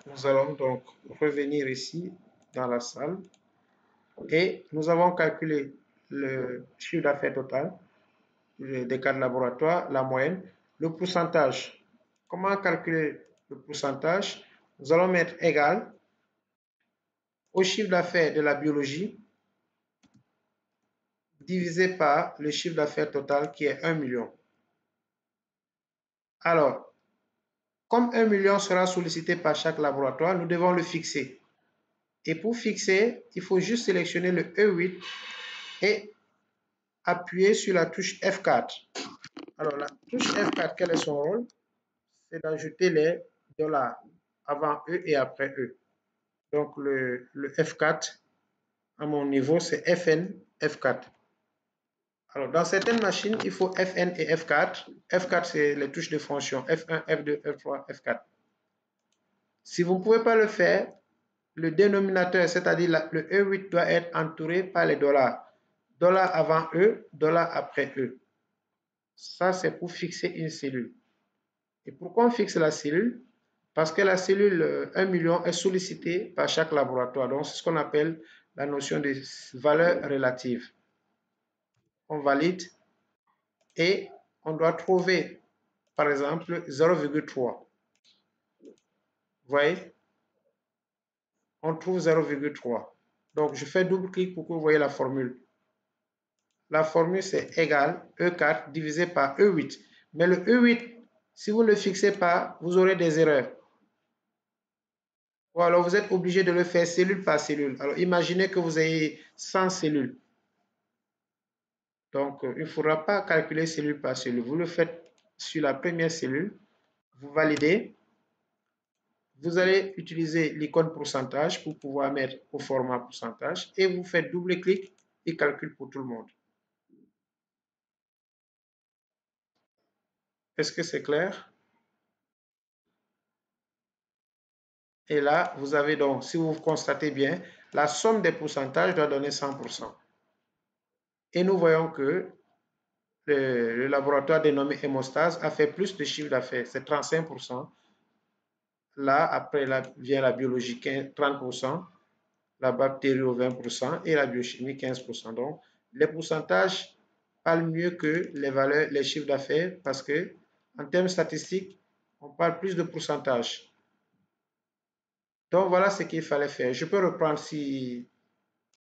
Nous allons donc revenir ici dans la salle et nous avons calculé le chiffre d'affaires total des cas de laboratoire, la moyenne, le pourcentage. Comment calculer le pourcentage? Nous allons mettre égal au chiffre d'affaires de la biologie divisé par le chiffre d'affaires total qui est 1 million. Alors, comme 1 million sera sollicité par chaque laboratoire, nous devons le fixer. Et pour fixer, il faut juste sélectionner le E8 et appuyer sur la touche F4. Alors, la touche F4, quel est son rôle? C'est d'ajouter les dollars avant E et après E. Donc, le F4, à mon niveau, c'est FN F4. Alors, dans certaines machines, il faut FN et F4. F4, c'est les touches de fonction. F1, F2, F3, F4. Si vous ne pouvez pas le faire, le dénominateur, c'est-à-dire le E8 doit être entouré par les dollars. Dollar avant E, dollar après E. Ça, c'est pour fixer une cellule. Et pourquoi on fixe la cellule? Parce que la cellule 1 million est sollicitée par chaque laboratoire. Donc, c'est ce qu'on appelle la notion de valeur relative. On valide et on doit trouver, par exemple, 0,3. Vous voyez? On trouve 0,3. Donc, je fais double-clic pour que vous voyez la formule. La formule, c'est égal E4 divisé par E8. Mais le E8, si vous ne le fixez pas, vous aurez des erreurs. Ou alors, vous êtes obligé de le faire cellule par cellule. Alors, imaginez que vous ayez 100 cellules. Donc, il ne faudra pas calculer cellule par cellule. Vous le faites sur la première cellule. Vous validez. Vous allez utiliser l'icône pourcentage pour pouvoir mettre au format pourcentage. Et vous faites double-clic et calcule pour tout le monde. Est-ce que c'est clair? Et là, vous avez donc, si vous constatez bien, la somme des pourcentages doit donner 100%. Et nous voyons que le laboratoire dénommé hémostase a fait plus de chiffre d'affaires, c'est 35%. Là, après, là, vient la biologie, 30%, la bactério, 20% et la biochimie, 15%. Donc, les pourcentages parlent mieux que les valeurs, les chiffres d'affaires parce que, en termes statistiques, on parle plus de pourcentage. Donc, voilà ce qu'il fallait faire. Je peux reprendre si